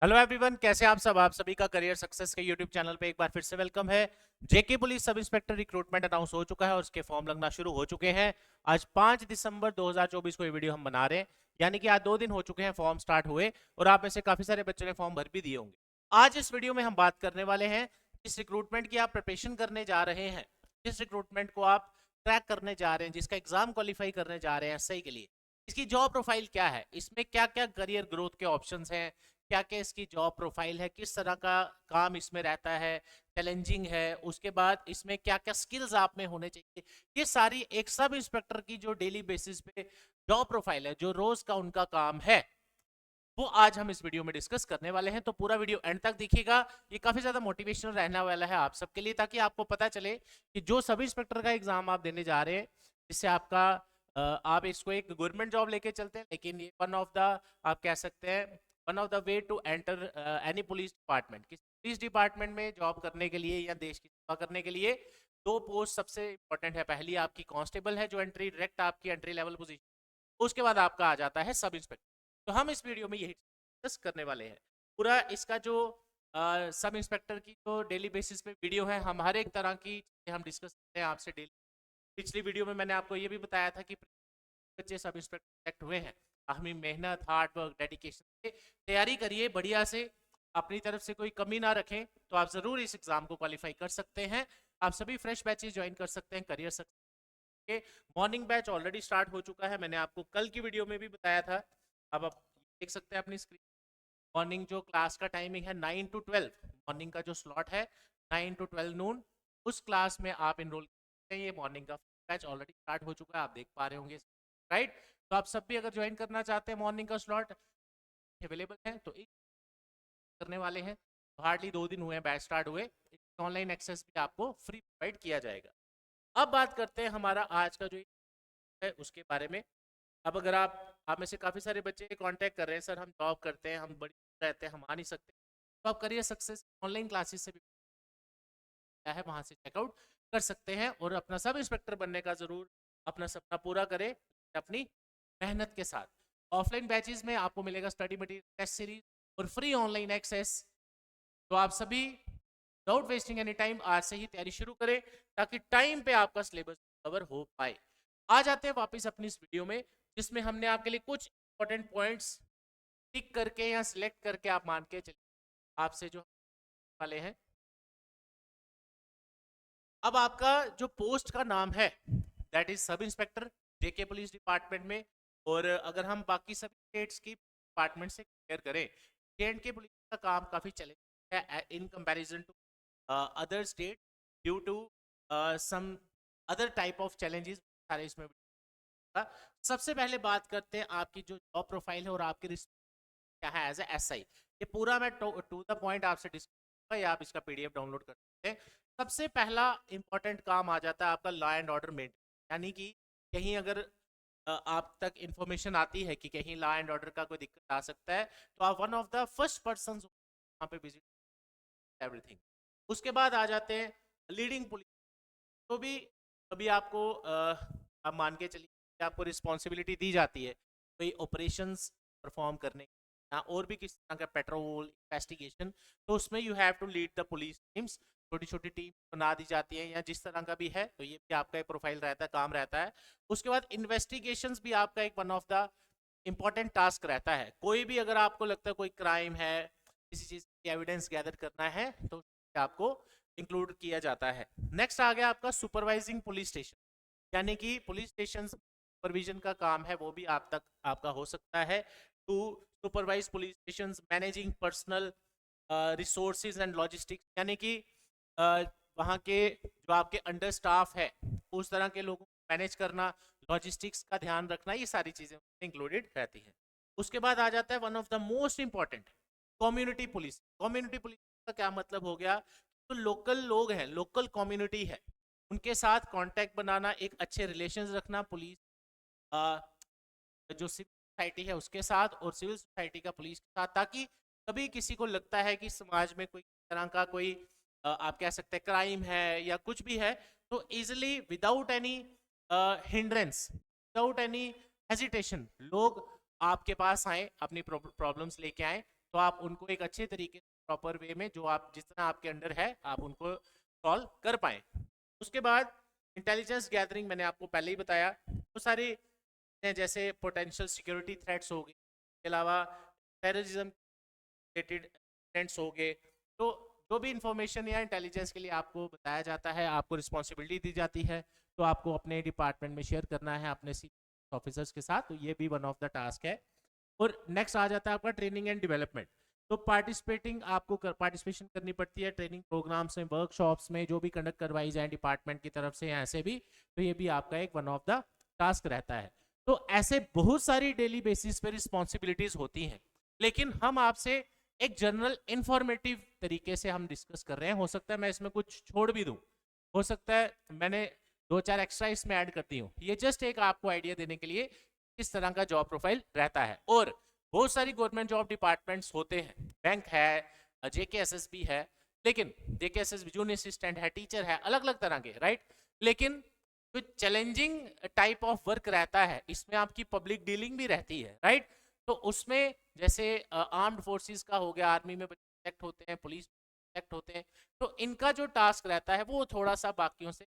Hello everyone, कैसे आप सब। आप सभी का करियर सक्सेस के यूट्यूब चैनल पे एक बार फिर से वेलकम है। जेके police sub inspector recruitment announce हो चुका है और उसके फॉर्म लगना शुरू हो चुके हैं। आज 5 दिसंबर 2024 को ये वीडियो हम बना रहे हैं, यानी कि आज 2 दिन हो चुके हैं फॉर्म स्टार्ट हुए और आप में से काफी सारे बच्चों ने फॉर्म भर भी दिए होंगे। आज इस वीडियो में हम बात करने वाले हैं जिस रिक्रूटमेंट की आप प्रिपरेशन करने जा रहे हैं, जिस रिक्रूटमेंट को आप क्रैक करने जा रहे हैं, जिसका एग्जाम क्वालिफाई करने जा रहे हैं सही के लिए, इसकी जॉब प्रोफाइल क्या है, इसमें क्या क्या करियर ग्रोथ के ऑप्शंस हैं, क्या क्या इसकी जॉब प्रोफाइल है, किस तरह का काम इसमें रहता है, चैलेंजिंग है, उसके बाद इसमें क्या क्या स्किल्स आप में होने चाहिए। ये सारी एक सब इंस्पेक्टर की जो डेली बेसिस पे जॉब प्रोफाइल है, जो रोज का उनका काम है, वो आज हम इस वीडियो में डिस्कस करने वाले हैं। तो पूरा वीडियो एंड तक देखिएगा। ये काफी ज्यादा मोटिवेशनल रहने वाला है आप सबके लिए, ताकि आपको पता चले कि जो सब इंस्पेक्टर का एग्जाम आप देने जा रहे हैं, जिससे आपका आप इसको एक गवर्नमेंट जॉब लेके चलते हैं, लेकिन ये वन ऑफ द, आप कह सकते हैं, one of the way to enter any police department. किसी पुलिस डिपार्टमेंट में जॉब करने के लिए या देश की सेवा करने के लिए दो पोस्ट सबसे इंपॉर्टेंट है। पहली आपकी कांस्टेबल है, जो एंट्री डायरेक्ट आपकी एंट्री लेवल पोजीशन। उसके बाद आपका आ जाता है सब इंस्पेक्टर। तो हम इस वीडियो में यही डिस्कस करने वाले हैं। पूरा इसका जो सब इंस्पेक्टर की जो डेली बेसिस पे वीडियो है, हम हर एक तरह की चीजें हम डिस्कस करते हैं आपसे डेली। पिछली वीडियो में मैंने आपको ये भी बताया था कि बच्चे सब इंस्पेक्टर सेलेक्ट हुए हैं, अपनी मेहनत, हार्ड वर्क, डेडिकेशन से तैयारी करिए बढ़िया से, अपनी तरफ से कोई कमी ना रखें, तो आप जरूर इस एग्जाम को क्वालिफाई कर सकते हैं। आप सभी फ्रेश बैचेस ज्वाइन कर सकते हैं career success. Morning batch already start हो चुका है, मैंने आपको कल की वीडियो में भी बताया था। अब आप देख सकते हैं अपनी स्क्रीन। मॉर्निंग जो क्लास का टाइमिंग है 9 to 12, मॉर्निंग का जो स्लॉट है 9 to 12 नून, उस क्लास में आप इनरोल करते हैं। ये मॉर्निंग का बैच ऑलरेडी स्टार्ट हो चुका है, आप देख पा रहे होंगे, राइट। तो आप सब भी अगर ज्वाइन करना चाहते हैं, मॉर्निंग का स्लॉट अवेलेबल है, तो एक करने वाले हैं। तो हार्डली 2 दिन हुए हैं बैच स्टार्ट हुए। ऑनलाइन एक्सेस भी आपको फ्री प्रोवाइड किया जाएगा। अब बात करते हैं हमारा आज का जो है उसके बारे में। अब अगर आप में से काफ़ी सारे बच्चे कांटेक्ट कर रहे हैं, सर हम जॉब करते हैं, हम बड़ी रहते हैं, हम आ नहीं सकते, तो आप करियर सक्सेस ऑनलाइन क्लासेस से भी क्या है वहाँ से चेकआउट कर सकते हैं और अपना सब इंस्पेक्टर बनने का ज़रूर अपना सपना पूरा करें अपनी मेहनत के साथ। ऑफलाइन बैचेस में आपको मिलेगा स्टडी मटेरियल, टेस्ट सीरीज और फ्री ऑनलाइन एक्सेस। तो आप सभी विदाउट वेस्टिंग एनी टाइम आज से ही तैयारी शुरू करें, ताकि टाइम पे आपका सिलेबस कवर हो पाए। आ जाते हैं वापस अपनी इस वीडियो में, जिसमें हमने आपके लिए कुछ इंपॉर्टेंट पॉइंट्स टिक करके या सिलेक्ट करके आप मान के चलिए आपसे जो वाले हैं। अब आपका जो पोस्ट का नाम है that is sub inspector JK police department में। और अगर हम बाकी सभी स्टेट्स की डिपार्टमेंट से कंपेयर करें, जे पुलिस का काम काफ़ी चैलेंजिंग है in comparison to other state, due to some other type of challenges सारे इसमें। सबसे पहले बात करते हैं आपकी जो जॉब प्रोफाइल है और आपकी क्या है एज ए एसआई। ये पूरा मैं टू द पॉइंट आपसे डिस्कस करूंगा, या आप इसका पीडीएफ डाउनलोड कर सकते हैं। सबसे पहला इंपॉर्टेंट काम आ जाता है आपका लॉ एंड ऑर्डर मेंटेन, यानी कि कहीं अगर आप तक इंफॉर्मेशन आती है कि कहीं लॉ एंड ऑर्डर का कोई दिक्कत आ सकता है, तो आप one of the first person वहाँ पे विजिट एवरीथिंग। उसके बाद आ जाते हैं लीडिंग पुलिस। तो भी कभी आपको आप मान के चलिए कि आपको रिस्पॉन्सिबिलिटी दी जाती है कोई ऑपरेशंस परफॉर्म करने की, या और भी किसी तरह का पेट्रोल इन्वेस्टिगेशन, तो उसमें you have to lead the police teams. छोटी छोटी टीम बना दी जाती है या जिस तरह का भी है, तो ये भी आपका एक प्रोफाइल रहता है, काम रहता है। उसके बाद इन्वेस्टिगेशंस भी आपका एक one of the important task रहता है। कोई भी अगर आपको लगता है कोई क्राइम है, किसी चीज़ की एविडेंस गैदर करना है, तो आपको इंक्लूड किया जाता है। नेक्स्ट आ गया आपका सुपरवाइजिंग पुलिस स्टेशन, यानी कि पुलिस स्टेशन सुपरविजन का काम है, वो भी आप तक आपका हो सकता है। To supervise police station, managing personal resources and logistics, यानी कि वहाँ के जो आपके अंडर स्टाफ है उस तरह के लोगों को मैनेज करना, लॉजिस्टिक्स का ध्यान रखना, ये सारी चीज़ें इंक्लूडेड रहती हैं। उसके बाद आ जाता है one of the most important community police. Community police का क्या मतलब हो गया, तो लोकल लोग हैं, लोकल कम्युनिटी है, उनके साथ कांटेक्ट बनाना, एक अच्छे रिलेशंस रखना पुलिस जो सिविल सोसाइटी है उसके साथ और सिविल सोसाइटी का पुलिस के साथ, ताकि कभी किसी को लगता है कि समाज में कोई तरह का कोई आप कह सकते हैं क्राइम है या कुछ भी है, तो easily without any hindrance, without any hesitation लोग आपके पास आए, अपनी प्रॉब्लम्स लेके आए, तो आप उनको एक अच्छे तरीके प्रॉपर वे में जो आप जितना आपके अंडर है आप उनको सॉल्व कर पाए। उसके बाद इंटेलिजेंस गैदरिंग मैंने आपको पहले ही बताया, तो सारे जैसे पोटेंशियल सिक्योरिटी थ्रेट्स हो गए, इसके अलावा टेररिज्म रिलेटेड इवेंट्स हो गए, तो जो भी इंफॉर्मेशन या इंटेलिजेंस के लिए आपको बताया जाता है, आपको रिस्पॉन्सिबिलिटी दी जाती है, तो आपको अपने डिपार्टमेंट में शेयर करना है अपने ऑफिसर्स के साथ, तो ये भी वन ऑफ द टास्क है। और नेक्स्ट आ जाता है आपका ट्रेनिंग एंड डेवलपमेंट। तो पार्टिसिपेशन करनी पड़ती है ट्रेनिंग प्रोग्राम्स में, वर्कशॉप्स में, जो भी कंडक्ट करवाई जाए डिपार्टमेंट की तरफ से, ऐसे भी, तो ये भी आपका एक वन ऑफ द टास्क रहता है। तो ऐसे बहुत सारी डेली बेसिस पे रिस्पॉन्सिबिलिटीज होती हैं, लेकिन हम आपसे एक जनरल इंफॉर्मेटिव तरीके से हम डिस्कस कर रहे हैं। हो सकता है मैं इसमें कुछ छोड़ भी दूं, हो सकता है मैंने 2-4 एक्स्ट्रा इसमें ऐड कर दी हूँ, ये जस्ट एक आपको आइडिया देने के लिए किस तरह का जॉब प्रोफाइल रहता है। और बहुत सारी गवर्नमेंट जॉब डिपार्टमेंट्स होते हैं, बैंक है, JKSSB है, लेकिन JKSSB जूनियर असिस्टेंट है, टीचर है, अलग अलग तरह के, राइट। लेकिन जो चैलेंजिंग टाइप ऑफ वर्क रहता है, इसमें आपकी पब्लिक डीलिंग भी रहती है, राइट। तो उसमें जैसे आर्म्ड फोर्सेस का हो गया, आर्मी में सिलेक्ट होते हैं, पुलिस सिलेक्ट होते हैं, तो इनका जो टास्क रहता है वो थोड़ा सा बाकियों से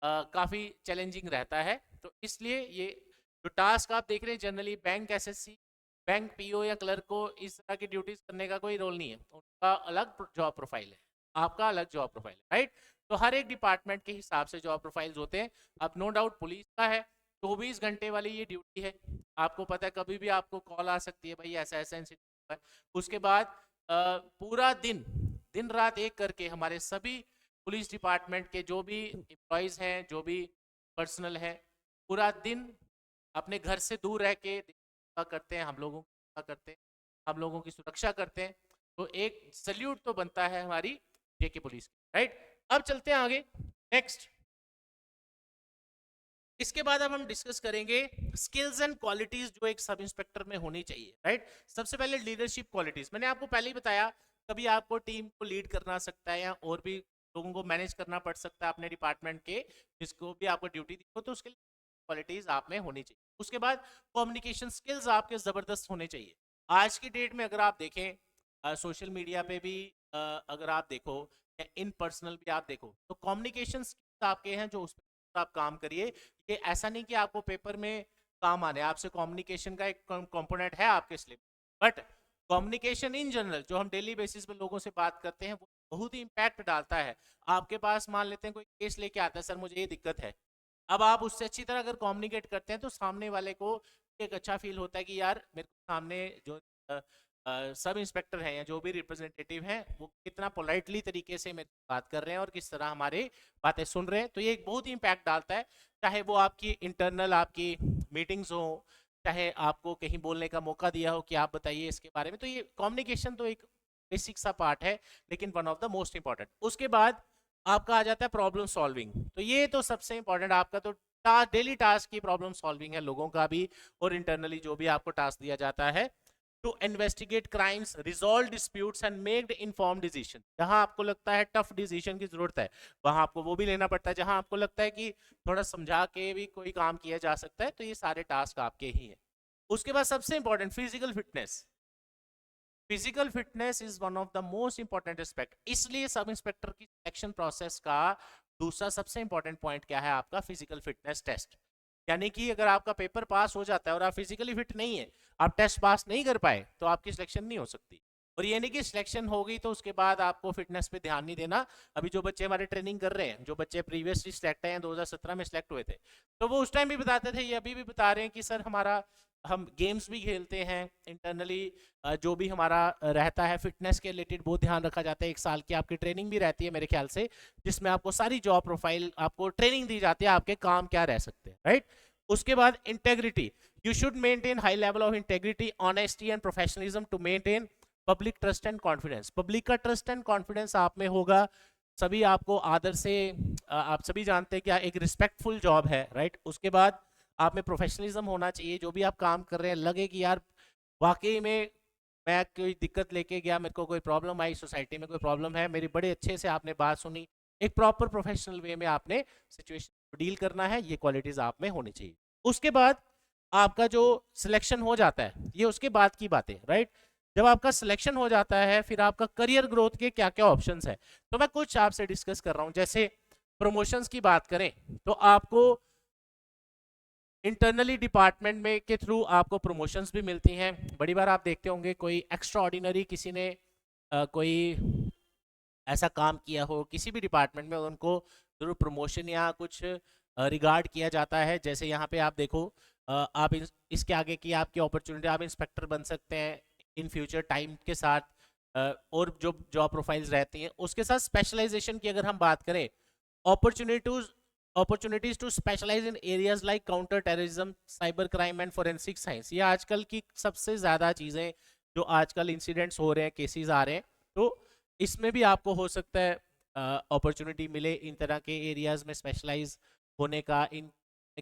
काफ़ी चैलेंजिंग रहता है। तो इसलिए ये जो टास्क आप देख रहे हैं generally bank SSC, bank PO या क्लर्क को इस तरह की ड्यूटीज करने का कोई रोल नहीं है, उनका अलग जॉब प्रोफाइल है, आपका अलग जॉब प्रोफाइल है, राइट। तो हर एक डिपार्टमेंट के हिसाब से जॉब प्रोफाइल्स होते हैं। अब नो डाउट पुलिस का है 24 घंटे वाली ये ड्यूटी है, आपको पता है कभी भी आपको कॉल आ सकती है, भाई ऐसा ऐसा इंसिडेंट है। उसके बाद पूरा दिन दिन रात एक करके हमारे सभी पुलिस डिपार्टमेंट के जो भी एम्प्लॉयज़ हैं, जो भी पर्सनल है, पूरा दिन अपने घर से दूर रह के करते हैं, हम लोगों की करते हैं, हम लोगों की सुरक्षा करते हैं। तो एक सल्यूट तो बनता है हमारी JK पुलिस की, राइट। अब चलते हैं आगे नेक्स्ट। इसके बाद अब हम डिस्कस करेंगे स्किल्स एंड क्वालिटीज जो एक सब इंस्पेक्टर में होनी चाहिए, राइट। सबसे पहले लीडरशिप क्वालिटीज, मैंने आपको पहले ही बताया, कभी आपको टीम को लीड करना सकता है या और भी लोगों को मैनेज करना पड़ सकता है अपने डिपार्टमेंट के, जिसको भी आपको ड्यूटी दी हो, तो उसके लिए क्वालिटीज आप में होनी चाहिए। उसके बाद कम्युनिकेशन स्किल्स आपके जबरदस्त होने चाहिए। आज की डेट में अगर आप देखें सोशल मीडिया पे भी अगर आप देखो या इन पर्सनल भी आप देखो, तो कम्युनिकेशन स्किल्स आपके हैं जो उस पर आप काम करिए। ये ऐसा नहीं कि आपको पेपर में काम आने, आपसे कम्युनिकेशन का एक कंपोनेंट है आपके slip, but communication in general जो हम डेली बेसिस पे लोगों से बात करते हैं वो बहुत ही इंपैक्ट डालता है। आपके पास मान लेते हैं कोई केस लेके आता है, सर मुझे ये दिक्कत है, अब आप उससे अच्छी तरह अगर कम्युनिकेट करते हैं तो सामने वाले को एक अच्छा फील होता है कि यार मेरे को सामने जो सब इंस्पेक्टर हैं या जो भी रिप्रेजेंटेटिव हैं वो कितना पोलाइटली तरीके से मेरे बात कर रहे हैं और किस तरह हमारे बातें सुन रहे हैं। तो ये एक बहुत ही इम्पैक्ट डालता है, चाहे वो आपकी इंटरनल आपकी मीटिंग्स हो, चाहे आपको कहीं बोलने का मौका दिया हो कि आप बताइए इसके बारे में। तो ये कम्युनिकेशन तो एक बेसिक सा पार्ट है, लेकिन one of the most important. उसके बाद आपका आ जाता है प्रॉब्लम सॉल्विंग। तो ये तो सबसे इंपॉर्टेंट, आपका तो डेली टास्क की प्रॉब्लम सॉल्विंग है, लोगों का भी और इंटरनली जो भी आपको टास्क दिया जाता है, to investigate crimes, resolve disputes and make informed decision. जहां आपको लगता है टफ डिसीजन की जरूरत है वहां आपको वो भी लेना पड़ता है, जहां आपको लगता है कि थोड़ा समझा के भी कोई काम किया जा सकता है, तो ये सारे टास्क आपके ही हैं। उसके बाद सबसे important physical fitness. Physical fitness is one of the most important aspect, इसलिए सब इंस्पेक्टर की सिलेक्शन प्रोसेस का दूसरा सबसे इंपॉर्टेंट पॉइंट क्या है, आपका फिजिकल फिटनेस टेस्ट। यानी कि अगर आपका पेपर पास हो जाता है और आप फिजिकली फिट नहीं है, आप टेस्ट पास नहीं कर पाए, तो आपकी सिलेक्शन नहीं हो सकती। और ये नहीं कि सिलेक्शन हो गई तो उसके बाद आपको फिटनेस पे ध्यान नहीं देना। अभी जो बच्चे हमारे ट्रेनिंग कर रहे हैं, जो बच्चे प्रीवियसली सिलेक्ट हैं 2017 में सिलेक्ट हुए थे, तो वो उस टाइम भी बताते थे, ये अभी भी बता रहे हैं कि सर हमारा हम गेम्स भी खेलते हैं इंटरनली, जो भी हमारा रहता है फिटनेस के रिलेटेड बहुत ध्यान रखा जाता है। 1 साल की आपकी ट्रेनिंग भी रहती है मेरे ख्याल से, जिसमें आपको सारी जॉब प्रोफाइल आपको ट्रेनिंग दी जाती है, आपके काम क्या रह सकते हैं, राइट। उसके बाद integrity, you should maintain high level of integrity, honesty and professionalism to maintain public trust and confidence. Public का ट्रस्ट एंड कॉन्फिडेंस आप में होगा, सभी आपको आदर से, आप सभी जानते हैं क्या एक रिस्पेक्टफुल जॉब है, राइट। उसके बाद आप में प्रोफेशनलिज्म होना चाहिए, जो भी आप काम कर रहे हैं लगे कि यार वाकई में मैं कोई दिक्कत लेके गया, मेरे को कोई प्रॉब्लम आई, सोसाइटी में कोई प्रॉब्लम है, मेरी बड़े अच्छे से आपने बात सुनी, एक प्रॉपर प्रोफेशनल वे में आपने सिचुएशन को डील करना है, ये क्वालिटीज आप में होनी चाहिए। उसके बाद आपका जो सिलेक्शन हो जाता है, ये उसके बाद की बातें, राइट। जब आपका सिलेक्शन हो जाता है फिर आपका करियर ग्रोथ के क्या क्या ऑप्शंस है, तो मैं कुछ आपसे डिस्कस कर रहा हूं। जैसे प्रमोशंस की बात करें तो आपको इंटरनली डिपार्टमेंट में के थ्रू आपको प्रमोशंस भी मिलती हैं। बड़ी बार आप देखते होंगे कोई एक्स्ट्रा ऑर्डिनरी किसी ने कोई ऐसा काम किया हो किसी भी डिपार्टमेंट में, उनको जरूर प्रमोशन या कुछ रिगार्ड किया जाता है। जैसे यहाँ पे आप देखो आप इसके आगे की आपकी अपॉर्चुनिटी, आप इंस्पेक्टर बन सकते हैं इन फ्यूचर टाइम के साथ। और जो जॉब प्रोफाइल्स रहती हैं उसके साथ स्पेशलाइजेशन की अगर हम बात करें, opportunities to specialize in areas like counter terrorism, cyber crime and forensic science, ये आजकल की सबसे ज्यादा चीजें जो आजकल इंसिडेंट्स हो रहे हैं, केसेस आ रहे हैं, तो इसमें भी आपको हो सकता है अपॉर्चुनिटी मिले इन तरह के एरियाज में स्पेशलाइज होने का, इन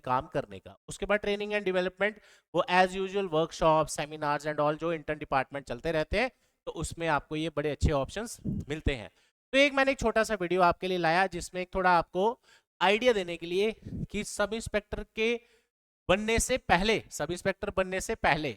काम करने का। उसके बाद ट्रेनिंग एंड डेवलपमेंट, वो as usual workshop, seminars and all जो इंटर डिपार्टमेंट चलते रहते हैं, तो उसमें आपको ये बड़े अच्छे ऑप्शंस मिलते हैं। तो मैंने एक छोटा सा वीडियो आपके लिए लाया जिसमें एक थोड़ा आपको आइडिया देने के लिए कि सब इंस्पेक्टर के बनने से पहले, सब इंस्पेक्टर बनने से पहले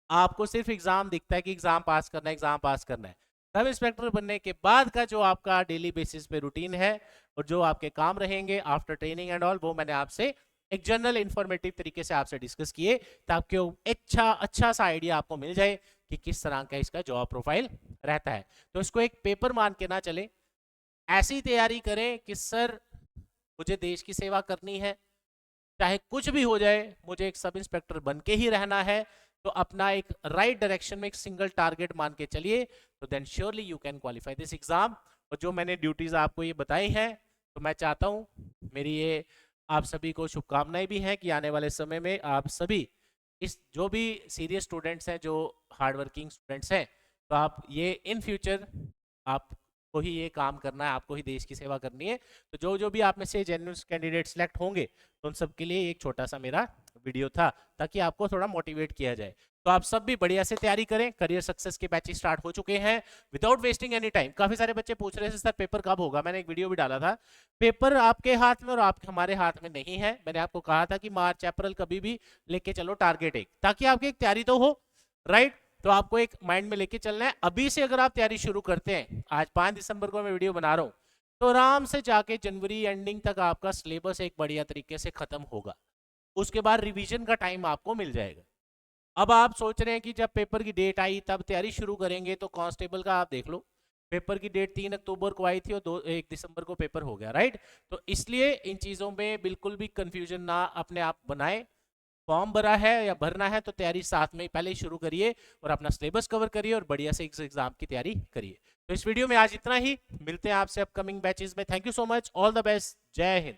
आपको सिर्फ एग्जाम दिखता है कि एग्जाम पास करना है, एग्जाम पास करना है। सब इंस्पेक्टर बनने के बाद का जो आपका डेली बेसिस पे रूटीन है और जो आपके काम रहेंगे आफ्टर ट्रेनिंग एंड ऑल, वो मैंने आपसे एक जनरल इंफॉर्मेटिव तरीके से आपसे डिस्कस किए ताकि एक अच्छा सा आइडिया आपको मिल जाए कि किस तरह का इसका जॉब प्रोफाइल रहता है। तो इसको एक पेपर मान के ना चले, ऐसी तैयारी करें कि सर मुझे देश की सेवा करनी है, चाहे कुछ भी हो जाए मुझे एक सब इंस्पेक्टर बन के ही रहना है। तो अपना एक राइट डायरेक्शन में एक सिंगल टारगेट मान के चलिए, तो then surely you can qualify this exam. और जो मैंने ड्यूटीज आपको ये बताई हैं, तो मैं चाहता हूँ मेरी ये आप सभी को शुभकामनाएं भी हैं कि आने वाले समय में आप सभी इस जो भी सीरियस स्टूडेंट्स हैं, जो हार्ड वर्किंग स्टूडेंट्स हैं, तो आप ये इन फ्यूचर आपको ही ये काम करना है, आपको ही देश की सेवा करनी है। तो जो जो भी आप में से जेन्युइन कैंडिडेट सेलेक्ट होंगे, तो उन सब के लिए एक छोटा सा मेरा वीडियो था ताकि आपको थोड़ा मोटिवेट किया जाए। तो आप सब भी बढ़िया से तैयारी करें, करियर सक्सेस के बैचेस स्टार्ट हो चुके हैं विदाउट वेस्टिंग एनी टाइम। काफी सारे बच्चे पूछ रहे थे सर पेपर कब होगा, मैंने एक वीडियो भी डाला था। पेपर आपके हाथ में और आपके हमारे हाथ में नहीं है। मैंने आपको कहा था कि मार्च अप्रैल कभी भी लेके चलो टारगेट एक, ताकि आपकी एक तैयारी तो हो, राइट। तो आपको एक माइंड में लेके चलना है। अभी से अगर आप तैयारी शुरू करते हैं, आज 5 दिसंबर को मैं वीडियो बना रहा हूं, तो आराम से जाके जनवरी एंडिंग तक आपका सिलेबस एक बढ़िया तरीके से खत्म होगा। उसके बाद रिवीजन का टाइम आपको मिल जाएगा। अब आप सोच रहे हैं कि जब पेपर की डेट आई तब तैयारी शुरू करेंगे, तो कांस्टेबल का आप देख लो, पेपर की डेट 3 अक्टूबर को आई थी और 1 दिसंबर को पेपर हो गया, राइट। तो इसलिए इन चीजों में बिल्कुल भी कंफ्यूजन ना अपने आप बनाए। फॉर्म भरा है या भरना है तो तैयारी साथ में पहले ही शुरू करिए और अपना सिलेबस कवर करिए और बढ़िया से एग्जाम की तैयारी करिए। तो इस वीडियो में आज इतना ही, मिलते हैं आपसे अपकमिंग बैचेस में। Thank you so much, all the best, जय हिंद।